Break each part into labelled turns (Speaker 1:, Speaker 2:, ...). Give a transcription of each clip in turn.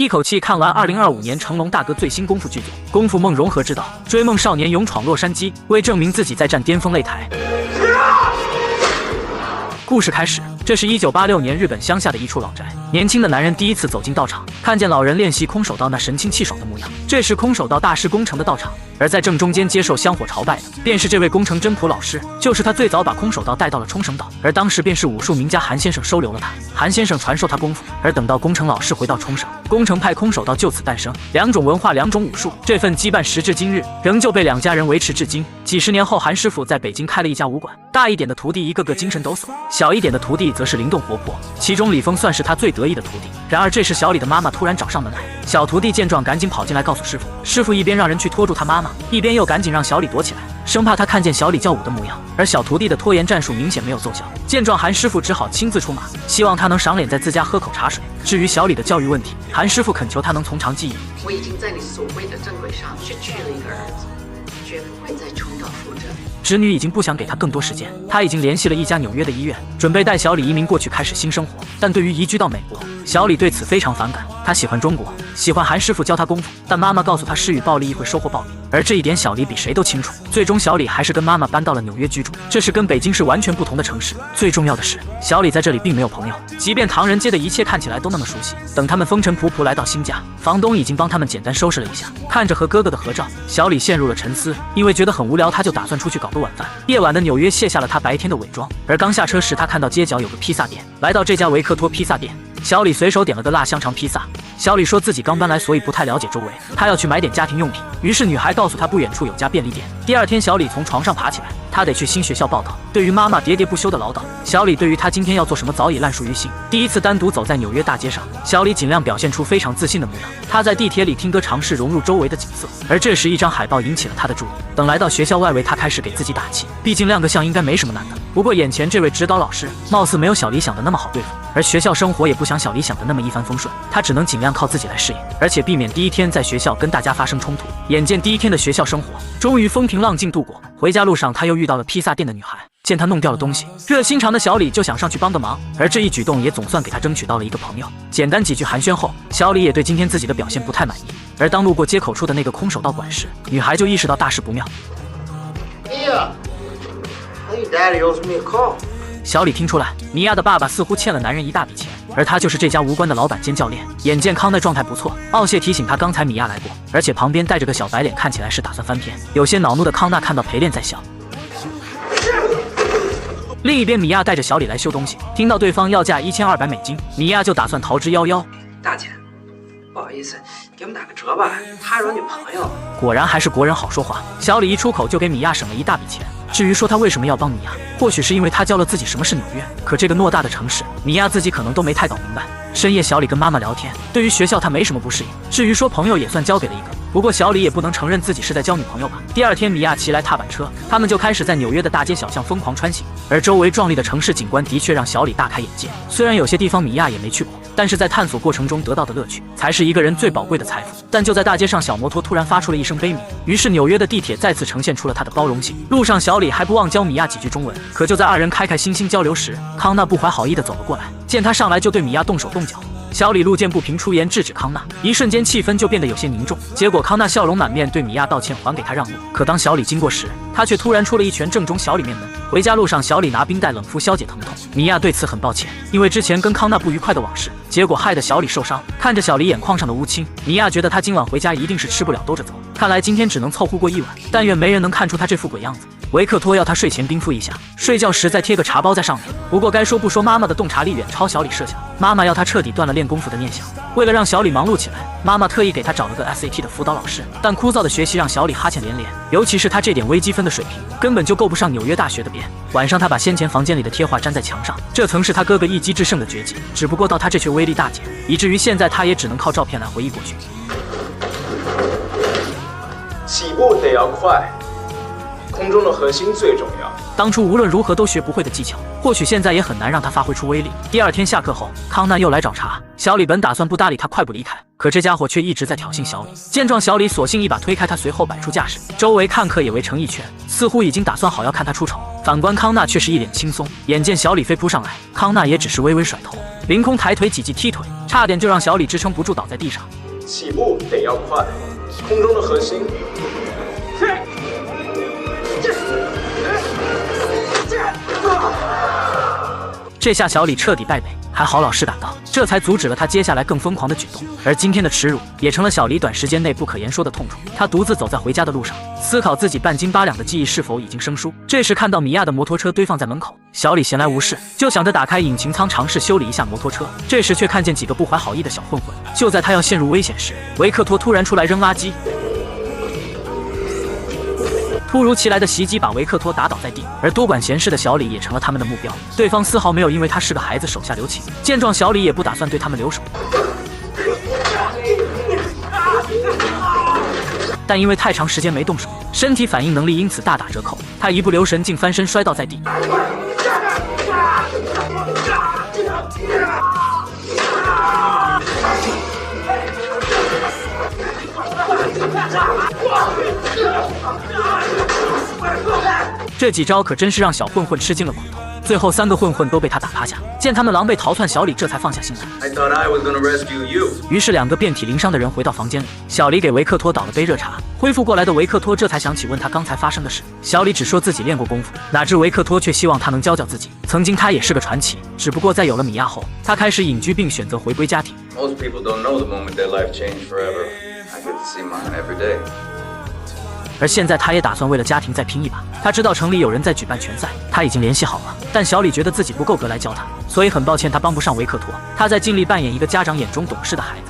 Speaker 1: 一口气看完2025年成龙大哥最新功夫剧作《功夫梦融合之道》，追梦少年勇闯洛杉矶，为证明自己再战巅峰擂台。故事开始，这是1986年日本乡下的一处老宅。年轻的男人第一次走进道场，看见老人练习空手道那神清气爽的模样。这是空手道大师宫城的道场，而在正中间接受香火朝拜的，便是这位宫城真普老师。就是他最早把空手道带到了冲绳岛，而当时便是武术名家韩先生收留了他。韩先生传授他功夫，而等到宫城老师回到冲绳，宫城派空手道就此诞生。两种文化，两种武术，这份羁绊时至今日，仍旧被两家人维持至今。几十年后，韩师傅在北京开了一家武馆，大一点的徒弟一个个精神抖擞，小一点的徒弟则是灵动活泼，其中李峰算是他最得意的徒弟。然而这时小李的妈妈突然找上门来，小徒弟见状赶紧跑进来告诉师傅，师傅一边让人去拖住他妈妈，一边又赶紧让小李躲起来，生怕他看见小李教武的模样。而小徒弟的拖延战术明显没有奏效，见状韩师傅只好亲自出马，希望他能赏脸在自家喝口茶水。至于小李的教育问题，韩师傅恳求他能从长计议。
Speaker 2: 我已经在你所谓的正轨上去了一个儿子，绝不会再重蹈覆辙。
Speaker 1: 侄女已经不想给他更多时间，他已经联系了一家纽约的医院，准备带小李移民过去开始新生活。但对于移居到美国，小李对此非常反感。他喜欢中国，喜欢韩师傅教他功夫，但妈妈告诉他施予暴力亦会收获暴力，而这一点小李比谁都清楚。最终小李还是跟妈妈搬到了纽约居住，这是跟北京是完全不同的城市。最重要的是，小李在这里并没有朋友，即便唐人街的一切看起来都那么熟悉。等他们风尘仆仆来到新家，房东已经帮他们简单收拾了一下。看着和哥哥的合照，小李陷入了沉思，因为觉得很无聊，他就打算出去搞个晚饭。夜晚的纽约卸下了他白天的伪装，而刚下车时，他看到街角有个披萨店，来到这家维克托披萨店，小李随手点了个辣香肠披萨。小李说自己刚搬来，所以不太了解周围，他要去买点家庭用品。于是女孩告诉他不远处有家便利店。第二天，小李从床上爬起来，他得去新学校报到。对于妈妈喋喋不休的唠叨，小李对于他今天要做什么早已烂熟于心。第一次单独走在纽约大街上，小李尽量表现出非常自信的模样。他在地铁里听歌，尝试融入周围的景色。而这时，一张海报引起了他的注意。等来到学校外围，他开始给自己打气，毕竟亮个相应该没什么难的。不过眼前这位指导老师貌似没有小李想的那么好对付，而学校生活也不像小李想的那么一帆风顺，他只能尽量靠自己来适应，而且避免第一天在学校跟大家发生冲突。眼见第一天的学校生活终于风平浪静度过，回家路上他又遇到了披萨店的女孩，见他弄掉了东西，热心肠的小李就想上去帮个忙，而这一举动也总算给他争取到了一个朋友。简单几句寒暄后，小李也对今天自己的表现不太满意。而当路过街口处的那个空手道馆时，女孩就意识到大事不妙。小李听出来，米娅的爸爸似乎欠了男人一大笔钱，而他就是这家无关的老板兼教练。眼见康奈状态不错，奥谢提醒他刚才米娅来过，而且旁边带着个小白脸，看起来是打算翻篇。有些恼怒的康纳看到陪练在笑。另一边，米娅带着小李来修东西，听到对方要价1200美金，米娅就打算逃之夭夭。
Speaker 2: 大姐，不好意思，给我们打个折吧，他有女朋友。
Speaker 1: 果然还是国人好说话，小李一出口就给米娅省了一大笔钱。至于说他为什么要帮米娅，或许是因为他教了自己什么是纽约，可这个偌大的城市，米娅自己可能都没太搞明白。深夜，小李跟妈妈聊天，对于学校他没什么不适应，至于说朋友也算交给了一个，不过小李也不能承认自己是在交女朋友吧。第二天，米娅骑来踏板车，他们就开始在纽约的大街小巷疯狂穿行，而周围壮丽的城市景观的确让小李大开眼界。虽然有些地方米娅也没去过，但是在探索过程中得到的乐趣才是一个人最宝贵的财富。但就在大街上，小摩托突然发出了一声悲鸣，于是纽约的地铁再次呈现出了它的包容性。路上，小李还不忘教米娅几句中文，可就在二人开开心心交流时，康纳不怀好意地走了过来，见他上来就对米娅动手动脚。小李路见不平，出言制止康纳，一瞬间气氛就变得有些凝重。结果康纳笑容满面，对米娅道歉，还给他让路。可当小李经过时，他却突然出了一拳，正中小李面门。回家路上，小李拿冰袋冷敷消解疼痛。米娅对此很抱歉，因为之前跟康纳不愉快的往事，结果害得小李受伤。看着小李眼眶上的乌青，米娅觉得他今晚回家一定是吃不了兜着走，看来今天只能凑合过一晚。但愿没人能看出他这副鬼样子。维克托要他睡前冰敷一下，睡觉时再贴个茶包在上面。不过该说不说，妈妈的洞察力远超小李设想，妈妈要他彻底断了练功夫的念想。为了让小李忙碌起来，妈妈特意给他找了个 SAT 的辅导老师，但枯燥的学习让小李哈欠连连，尤其是他这点微积分的水平，根本就够不上纽约大学的边。晚上他把先前房间里的贴画粘在墙上，这曾是他哥哥一击制胜的绝技，只不过到他这却威力大减，以至于现在他也只能靠照片来回忆过去。
Speaker 3: 起步得要快，空中的核心最重要。
Speaker 1: 当初无论如何都学不会的技巧，或许现在也很难让他发挥出威力。第二天下课后，康纳又来找茬，小李本打算不搭理他，快步离开，可这家伙却一直在挑衅小李。见状，小李索性一把推开他，随后摆出架势，周围看客也围成一圈，似乎已经打算好要看他出丑。反观康纳却是一脸轻松，眼见小李飞扑上来，康纳也只是微微甩头，凌空抬腿几记踢腿，差点就让小李支撑不住倒在地上。
Speaker 3: 起步得要快，空中的核心。
Speaker 1: 这下小李彻底败北，还好老师赶到，这才阻止了他接下来更疯狂的举动。而今天的耻辱也成了小李短时间内不可言说的痛楚。他独自走在回家的路上，思考自己半斤八两的记忆是否已经生疏。这时看到米娅的摩托车堆放在门口，小李闲来无事，就想着打开引擎舱尝试修理一下摩托车。这时却看见几个不怀好意的小混混。就在他要陷入危险时，维克托突然出来扔垃圾。突如其来的袭击把维克托打倒在地，而多管闲事的小李也成了他们的目标。对方丝毫没有因为他是个孩子手下留情，见状小李也不打算对他们留手。但因为太长时间没动手，身体反应能力因此大打折扣，他一不留神竟翻身摔倒在地。这几招可真是让小混混吃尽了苦头，最后3个混混都被他打趴下。见他们狼狈逃窜，小李这才放下心来。于是2个遍体鳞伤的人回到房间里，小李给维克托倒了杯热茶。恢复过来的维克托这才想起问他刚才发生的事，小李只说自己练过功夫，哪知维克托却希望他能教教自己。曾经他也是个传奇，只不过在有了米娅后，他开始隐居并选择回归家庭。而现在他也打算为了家庭再拼一把。他知道城里有人在举办拳赛，他已经联系好了，但小李觉得自己不够格来教他，所以很抱歉他帮不上维克托。他在尽力扮演一个家长眼中懂事的孩子。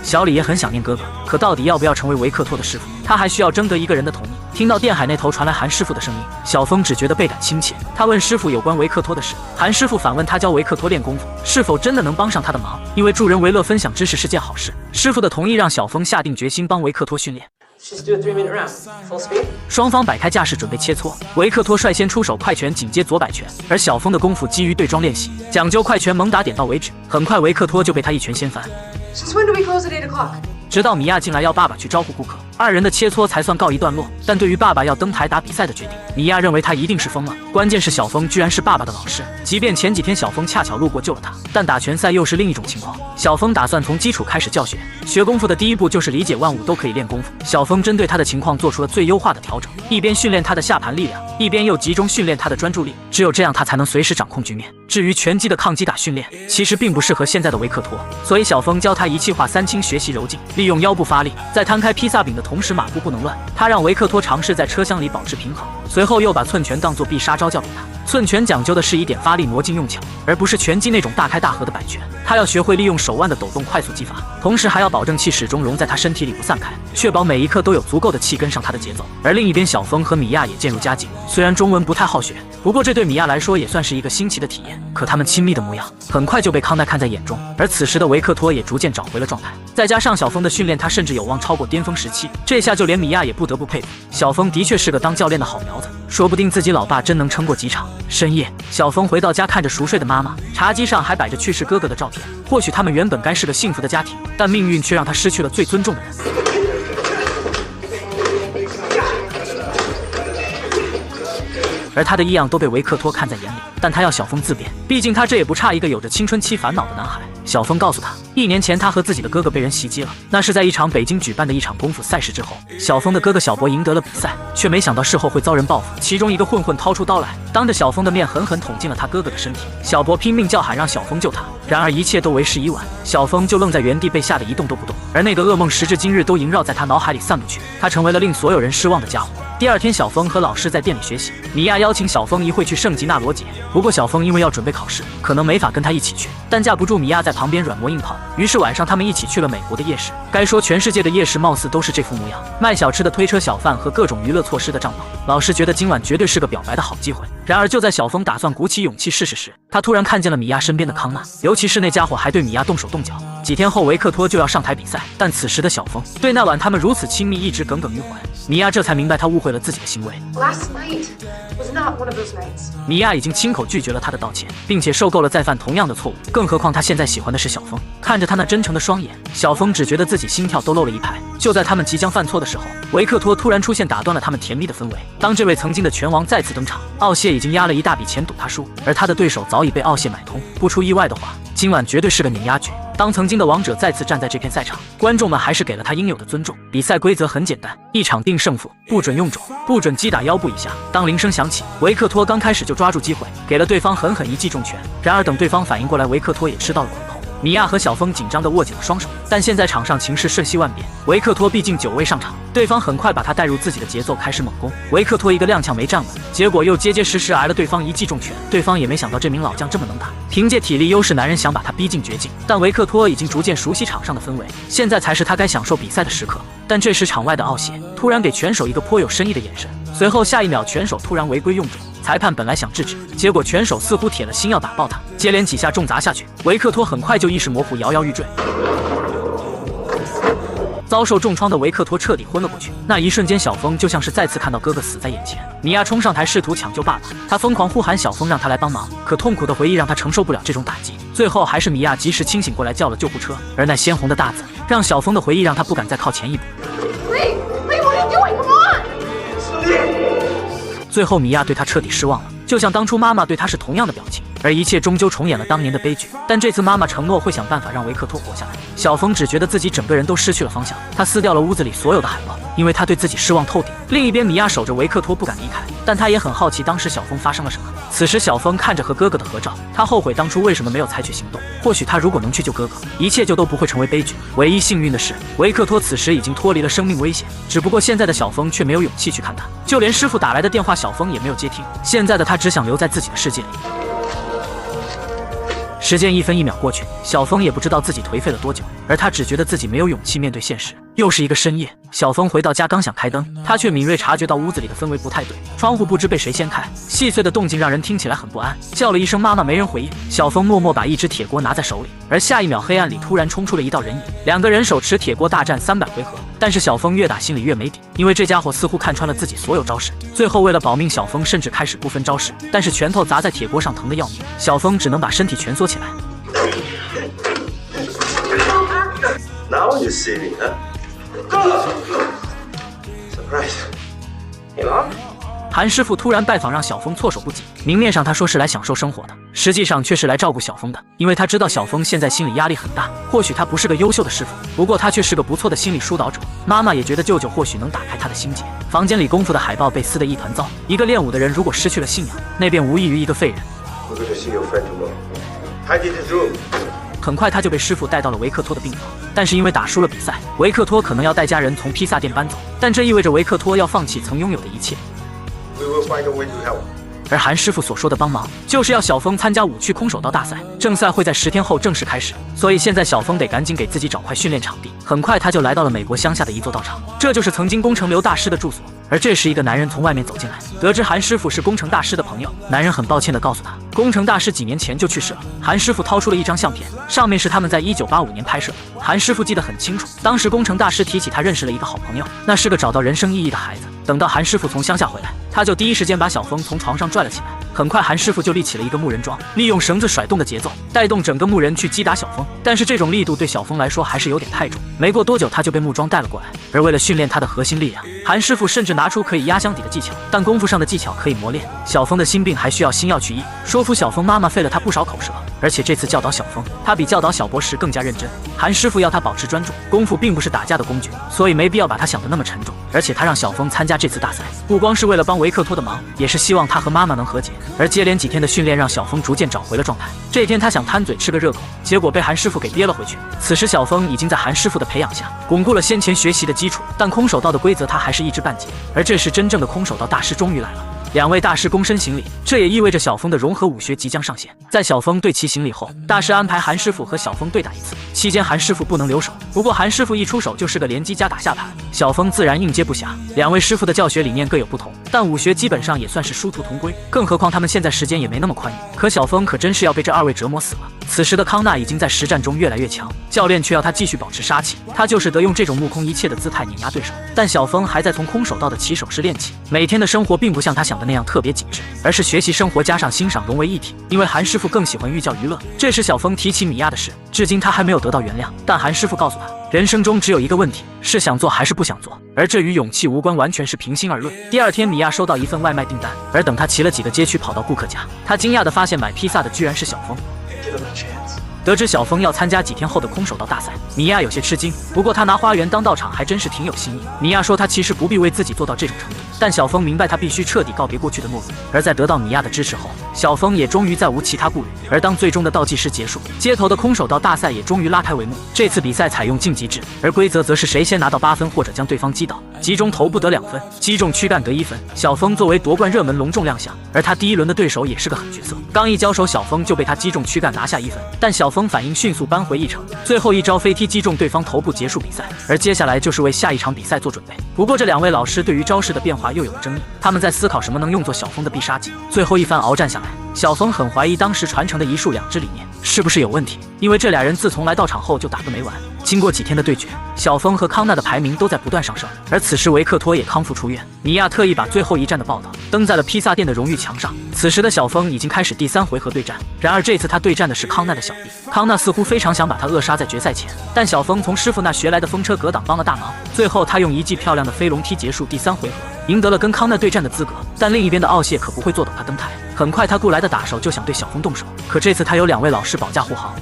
Speaker 1: 小李也很想念哥哥，可到底要不要成为维克托的师傅，他还需要征得一个人的同意。听到电海那头传来韩师傅的声音，小峰只觉得倍感亲切。他问师傅有关维克托的事，韩师傅反问他教维克托练功夫是否真的能帮上他的忙，因为助人为乐，分享知识是件好事。师傅的同意让小峰下定决心帮维克托训练。双方摆开架势准备切磋，维克托率先出手快拳，紧接左摆拳，而小峰的功夫基于对桩练习，讲究快拳猛打点到为止。很快维克托就被他一拳掀翻。直到米娅进来要爸爸去招呼顾客，2人的切磋才算告一段落。但对于爸爸要登台打比赛的决定，米娅认为他一定是疯了。关键是小峰居然是爸爸的老师，即便前几天小峰恰巧路过救了他，但打拳赛又是另一种情况。小峰打算从基础开始教学，学功夫的第一步就是理解万物都可以练功夫。小峰针对他的情况做出了最优化的调整，一边训练他的下盘力量，一边又集中训练他的专注力，只有这样他才能随时掌控局面。至于拳击的抗击打训练，其实并不适合现在的维克托，所以小峰教他一气化三清，学习柔劲，利用腰部发力，在摊开披萨饼的同时马步不能乱。他让维克托尝试在车厢里保持平衡，随后又把寸拳当作必杀招教给他。寸拳讲究的是以点发力，挪劲用巧，而不是拳击那种大开大合的摆拳。他要学会利用手腕的抖动快速击法，同时还要保证气始终融在他身体里不散开，确保每一刻都有足够的气跟上他的节奏。而另一边，小峰和米娅也渐入佳境，虽然中文不太好学，不过这对米娅来说也算是一个新奇的体验。可他们亲密的模样很快就被康奈看在眼中，而此时的维克托也逐渐找回了状态，再加上小峰的训练，他甚至有望超过巅峰时期。这下就连米娅也不得不佩服，小峰的确是个当教练的好苗子，说不定自己老爸真能撑过几场。深夜，小峰回到家，看着熟睡的妈妈，茶几上还摆着去世哥哥的照片。或许他们原本该是个幸福的家庭，但命运却让他失去了最尊重的人。而他的异样都被维克托看在眼里，但他要小峰自辩，毕竟他这也不差一个有着青春期烦恼的男孩。小峰告诉他，1年前他和自己的哥哥被人袭击了，那是在一场北京举办的一场功夫赛事之后，小峰的哥哥小博赢得了比赛，却没想到事后会遭人报复。其中一个混混掏出刀来，当着小峰的面狠狠捅进了他哥哥的身体。小博拼命叫喊让小峰救他，然而一切都为时已晚，小峰就愣在原地，被吓得一动都不动。而那个噩梦时至今日都萦绕在他脑海里散不去，他成为了令所有人失望的家伙。第2天，小峰和老师在店里学习，米娅邀请小峰一会去圣吉纳罗节，不过小峰因为要准备考试，可能没法跟他一起去，但架不住米娅在旁边软磨硬泡，于是晚上他们一起去了美国的夜市。该说全世界的夜市貌似都是这副模样，卖小吃的、推车小贩和各种娱乐措施的帐篷。老师觉得今晚绝对是个表白的好机会。然而就在小峰打算鼓起勇气试试时，他突然看见了米娅身边的康纳，尤其是那家伙还对米娅动手动脚。几天后维克托就要上台比赛，但此时的小峰对那晚他们如此亲密一直耿耿于怀。米娅这才明白他误会了自己的行为。
Speaker 4: Last night was not one of those nights.
Speaker 1: 米娅已经亲口拒绝了他的道歉，并且受够了再犯同样的错误。更何况他现在喜欢的是小峰。看着他那真诚的双眼，小峰只觉得自己心跳都漏了一拍。就在他们即将犯错的时候，维克托突然出现，打断了他们甜蜜的氛围。当这位曾经的拳王再次登场，奥谢已经压了一大笔钱赌他输，而他的对手早已被奥谢买通。不出意外的话，今晚绝对是个碾压局。当曾经的王者再次站在这片赛场，观众们还是给了他应有的尊重。比赛规则很简单，一场定胜负，不准用肘，不准击打腰部以下。当铃声响起，维克托刚开始就抓住机会，给了对方狠狠一记重拳。然而等对方反应过来，维克托也吃到了苦头。米娅和小峰紧张地握紧了双手，但现在场上情势瞬息万变。维克托毕竟久未上场，对方很快把他带入自己的节奏，开始猛攻。维克托一个踉跄没站稳，结果又结结实实挨了对方一记重拳。对方也没想到这名老将这么能打，凭借体力优势，男人想把他逼进绝境。但维克托已经逐渐熟悉场上的氛围，现在才是他该享受比赛的时刻。但这时场外的奥谢突然给拳手一个颇有深意的眼神，随后下一秒拳手突然违规用肘。裁判本来想制止，结果拳手似乎铁了心要打爆他，接连几下重砸下去，维克托很快就意识模糊，摇摇欲坠。遭受重创的维克托彻底昏了过去。那一瞬间，小峰就像是再次看到哥哥死在眼前。米娅冲上台试图抢救爸爸，他疯狂呼喊小峰让他来帮忙，可痛苦的回忆让他承受不了这种打击。最后还是米娅及时清醒过来，叫了救护车。而那鲜红的大字让小峰的回忆让他不敢再靠前一步。
Speaker 4: Lee, what are you doing? Come on!
Speaker 1: 最后米娅对他彻底失望了，就像当初妈妈对他是同样的表情。而一切终究重演了当年的悲剧，但这次妈妈承诺会想办法让维克托活下来。小峰只觉得自己整个人都失去了方向，他撕掉了屋子里所有的海报，因为他对自己失望透顶。另一边，米娅守着维克托不敢离开，但他也很好奇当时小峰发生了什么。此时小峰看着和哥哥的合照，他后悔当初为什么没有采取行动。或许他如果能去救哥哥，一切就都不会成为悲剧。唯一幸运的是，维克托此时已经脱离了生命危险，只不过现在的小峰却没有勇气去看他，就连师傅打来的电话小峰也没有接听。现在的他只想留在自己的世界里。时间一分一秒过去，小峰也不知道自己颓废了多久，而他只觉得自己没有勇气面对现实。又是一个深夜，小峰回到家，刚想开灯，他却敏锐察觉到屋子里的氛围不太对，窗户不知被谁掀开，细碎的动静让人听起来很不安。叫了一声妈妈，没人回应。小峰默默把一只铁锅拿在手里，而下一秒，黑暗里突然冲出了一道人影，两个人手持铁锅大战300回合。但是小峰越打心里越没底，因为这家伙似乎看穿了自己所有招式。最后为了保命，小峰甚至开始不分招式，但是拳头砸在铁锅上疼得要命，小峰只能把身体蜷缩起来。
Speaker 3: Now you see me, huh? Surprise. Hey, Mom?
Speaker 1: 韩师傅突然拜访，让小峰措手不及。明面上他说是来享受生活的，实际上却是来照顾小峰的，因为他知道小峰现在心理压力很大。或许他不是个优秀的师傅，不过他却是个不错的心理疏导者。妈妈也觉得舅舅或许能打开他的心结。房间里功夫的海报被撕得一团糟。一个练武的人如果失去了信仰，那便无异于一个废人。
Speaker 3: We're going to see your friend tomorrow. Tidy his room.
Speaker 1: 很快他就被师傅带到了维克托的病房，但是因为打输了比赛，维克托可能要带家人从披萨店搬走，但这意味着维克托要放弃曾拥有的一切。
Speaker 3: We will find a way to help.
Speaker 1: 而韩师傅所说的帮忙，就是要小峰参加武趣空手道大赛，正赛会在10天后正式开始，所以现在小峰得赶紧给自己找块训练场地。很快他就来到了美国乡下的一座道场，这就是曾经宫城流大师的住所。而这时一个男人从外面走进来，得知韩师傅是宫城大师的朋友，男人很抱歉地告诉他，宫城大师几年前就去世了。韩师傅掏出了一张相片，上面是他们在1985年拍摄的。韩师傅记得很清楚，当时宫城大师提起他认识了一个好朋友，那是个找到人生意义的孩子。等到韩师傅从乡下回来，他就第一时间把小峰从床上拽了起来。很快韩师傅就立起了一个木人桩，利用绳子甩动的节奏带动整个木人去击打小峰，但是这种力度对小峰来说还是有点太重。没过多久他就被木桩带了过来，而为了训练他的核心力量，韩师傅甚至拿出可以压箱底的技巧，但功夫上的技巧可以磨练。小峰的心病还需要心药去医，说服小峰妈妈费了他不少口舌，而且这次教导小峰，他比教导小博时更加认真。韩师傅要他保持专注，功夫并不是打架的工具，所以没必要把他想得那么沉重。而且他让小峰参加这次大赛，不光是为了帮维克托的忙，也是希望他和妈妈能和解。而接连几天的训练让小峰逐渐找回了状态。这天他想贪嘴吃个热狗，结果被韩师傅给憋了回去。此时小峰已经在韩师傅的培养下巩固了先前学习的基础，但空手道的规则他还是一知半解。而这时真正的空手道大师终于来了。两位大师躬身行礼，这也意味着小峰的融合武学即将上线。在小峰对其行礼后，大师安排韩师傅和小峰对打一次，期间韩师傅不能留手，不过韩师傅一出手就是个连击加打下盘，小峰自然应接不暇。两位师傅的教学理念各有不同，但武学基本上也算是殊途同归，更何况他们现在时间也没那么宽裕。可小峰可真是要被这二位折磨死了。此时的康纳已经在实战中越来越强，教练却要他继续保持杀气，他就是得用这种目空一切的姿态碾压对手。但小峰还在从空手道的起手式练起，每天的生活并不像他想的那样特别紧致，而是学习生活加上欣赏融为一体。因为韩师傅更喜欢寓教于乐，这时小峰提起米娅的事，至今他还没有得到原谅，但韩师傅告诉他，人生中只有一个问题，是想做还是不想做，而这与勇气无关，完全是平心而论。第二天，米娅收到一份外卖订单，而等他骑了几个街区跑到顾客家，他惊讶地发现买披萨的居然是小峰。得知小峰要参加几天后的空手道大赛，米娅有些吃惊，不过他拿花园当道场还真是挺有新意。米娅说他其实不必为自己做到这种程度，但小峰明白他必须彻底告别过去的懦弱。而在得到米娅的支持后，小峰也终于再无其他顾虑。而当最终的倒计时结束，街头的空手道大赛也终于拉开帷幕。这次比赛采用晋级制，而规则则是谁先拿到8分或者将对方击倒，击中头部得2分，击中躯干得1分。小峰作为夺冠热门隆重亮相，而他第一轮的对手也是个狠角色，刚一交手小峰就被他击中躯干拿下1分，但小峰反应迅速扳回一城，最后一招飞踢击中对方头部结束比赛。而接下来就是为下一场比赛做准备。不过这两位老师对于招式的变化又有了争议，他们在思考什么能用作小峰的必杀技。最后一番鏖战下来，小峰很怀疑当时传承的一术两支理念是不是有问题，因为这俩人自从来到场后就打个没完。经过几天的对决，小峰和康纳的排名都在不断上升，而此时维克托也康复出院。米娅特意把最后一战的报道登在了披萨店的荣誉墙上。此时的小峰已经开始第3回合对战，然而这次他对战的是康纳的小弟。康纳似乎非常想把他扼杀在决赛前，但小峰从师傅那学来的风车格挡帮了大忙，最后他用一记漂亮的飞龙踢结束第3回合，赢得了跟康纳对战的资格。但另一边的奥谢可不会坐等他登台，很快他雇来的打手就想对小峰动手，可这次他有2位老师保驾护航。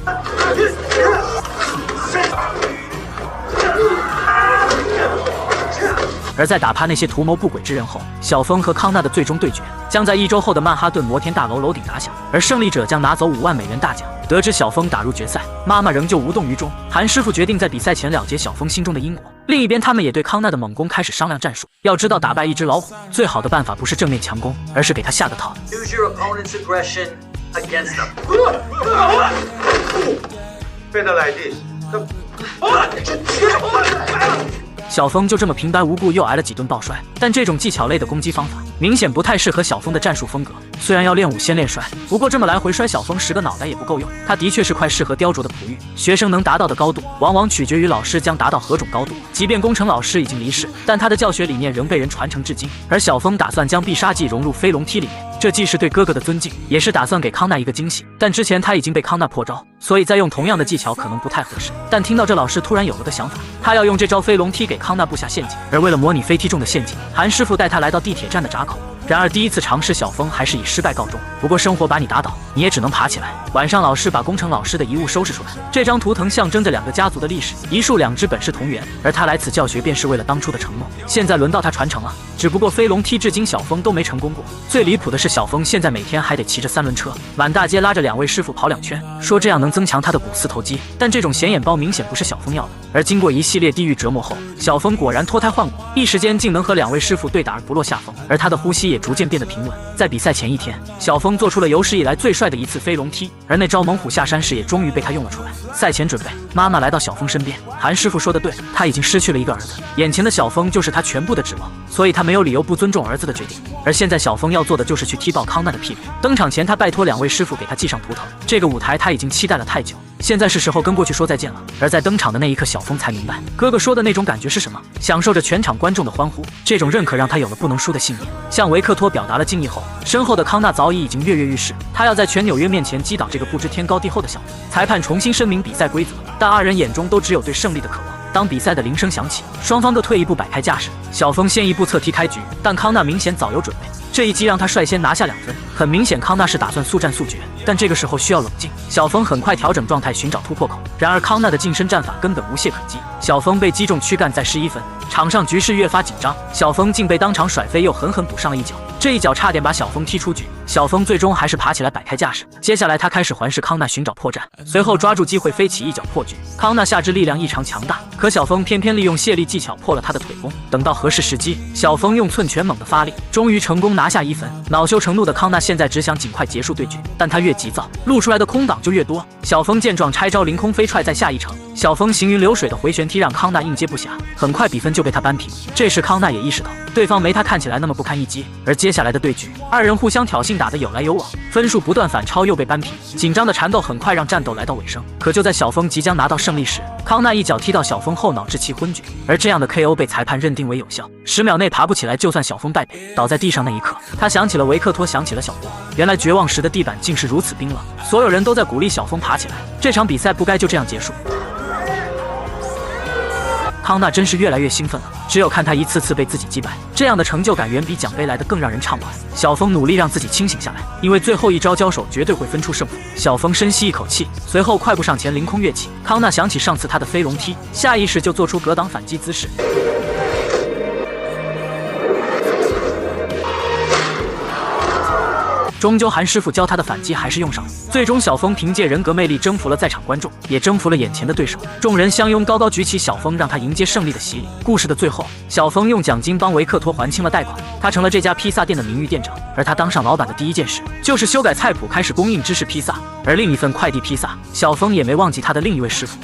Speaker 1: 而在打趴那些图谋不轨之人后，小峰和康纳的最终对决将在1周后的曼哈顿摩天大楼楼顶打响，而胜利者将拿走5万美元大奖。得知小峰打入决赛，妈妈仍旧无动于衷。韩师傅决定在比赛前了结小峰心中的因果。另一边，他们也对康纳的猛攻开始商量战术。要知道，打败一只老虎，最好的办法不是正面强攻，而是给他下个套。
Speaker 5: Use your opponent's aggression against them.
Speaker 3: Better like this.
Speaker 1: 小峰就这么平白无故又挨了几顿暴摔，但这种技巧类的攻击方法明显不太适合小峰的战术风格。虽然要练武先练摔，不过这么来回摔小峰10个脑袋也不够用。他的确是块适合雕琢的璞玉，学生能达到的高度往往取决于老师将达到何种高度。即便工程老师已经离世，但他的教学理念仍被人传承至今。而小峰打算将必杀技融入飞龙踢里面，这既是对哥哥的尊敬，也是打算给康纳一个惊喜。但之前他已经被康纳破招，所以再用同样的技巧可能不太合适。但听到这老师突然有了个想法，他要用这招飞龙踢给康纳布下陷阱。而为了模拟飞踢中的陷阱，韩师傅带他来到地铁站的闸口。然而第一次尝试，小峰还是以失败告终。不过生活把你打倒，你也只能爬起来。晚上，老师把工程老师的遗物收拾出来，这张图腾象征着2个家族的历史，一树2枝本是同源，而他来此教学便是为了当初的承诺。现在轮到他传承了，只不过飞龙踢至今小峰都没成功过。最离谱的是，小峰现在每天还得骑着3轮车满大街拉着2位师傅跑2圈，说这样能增强他的股四头肌。但这种显眼包明显不是小峰要的。而经过一系列地狱折磨后，小峰果然脱胎换骨，一时间竟能和2位师傅对打而不落下风，而他的呼吸也逐渐变得平稳。在比赛前一天，小峰做出了有史以来最帅的一次飞龙踢，而那招猛虎下山式也终于被他用了出来。赛前准备，妈妈来到小峰身边，韩师傅说的对，他已经失去了一个儿子，眼前的小峰就是他全部的指望，所以他没有理由不尊重儿子的决定。而现在小峰要做的就是去踢爆康纳的屁股。登场前，他拜托2位师傅给他系上图腾，这个舞台他已经期待了太久，现在是时候跟过去说再见了。而在登场的那一刻，小峰才明白哥哥说的那种感觉是什么，享受着全场观众的欢呼，这种认可让他有了不能输的信念。向维克托表达了敬意后，身后的康纳早已经跃跃欲试，他要在全纽约面前击倒这个不知天高地厚的小子。裁判重新声明比赛规则，但2人眼中都只有对胜利的渴望。当比赛的铃声响起，双方各退一步摆开架势，小峰先一步侧踢开局，但康纳明显早有准备，这一击让他率先拿下2分。很明显，康纳是打算速战速决，但这个时候需要冷静。小峰很快调整状态，寻找突破口。然而康纳的近身战法根本无懈可击，小峰被击中躯干再失1分，场上局势越发紧张。小峰竟被当场甩飞，又狠狠补上了一脚，这一脚差点把小峰踢出局。小峰最终还是爬起来摆开架势。接下来他开始环视康纳寻找破绽，随后抓住机会飞起一脚破局。康纳下肢力量异常强大，可小峰偏偏利用卸力技巧破了他的腿弓。等到合适时机，小峰用寸拳猛地发力，终于成功拿下1分。恼羞成怒的康纳现在只想尽快结束对决，但他越急躁，露出来的空档就越多。小峰见状，拆招凌空飞踹，再下一城。小峰行云流水的回旋踢让康纳应接不暇，很快比分就被他扳平。这时康纳也意识到对方没他看起来那么不堪一击，而接下来的对局，二人互相挑衅，打得有来有往，分数不断反超，又被扳平。紧张的缠斗很快让战斗来到尾声。可就在小峰即将拿到胜利时，康纳一脚踢到小峰后脑，致其昏厥，而这样的 KO 被裁判认定为有效。10秒内爬不起来，就算小峰败北。倒在地上那一刻，他想起了维克托，想起了小波。原来绝望时的地板竟是如此冰冷，所有人都在鼓励小峰爬起来。这场比赛不该就这样结束。康纳真是越来越兴奋了，只有看他一次次被自己击败，这样的成就感远比奖杯来得更让人畅快。小峰努力让自己清醒下来，因为最后一招交手绝对会分出胜负。小峰深吸一口气，随后快步上前凌空跃起。康纳想起上次他的飞龙踢，下意识就做出格挡反击姿势。终究韩师傅教他的反击还是用上了，最终小峰凭借人格魅力征服了在场观众，也征服了眼前的对手。众人相拥，高高举起小峰，让他迎接胜利的洗礼。故事的最后，小峰用奖金帮维克托还清了贷款，他成了这家披萨店的名誉店长。而他当上老板的第一件事就是修改菜谱，开始供应芝士披萨。而另一份快递披萨，小峰也没忘记他的另一位师傅。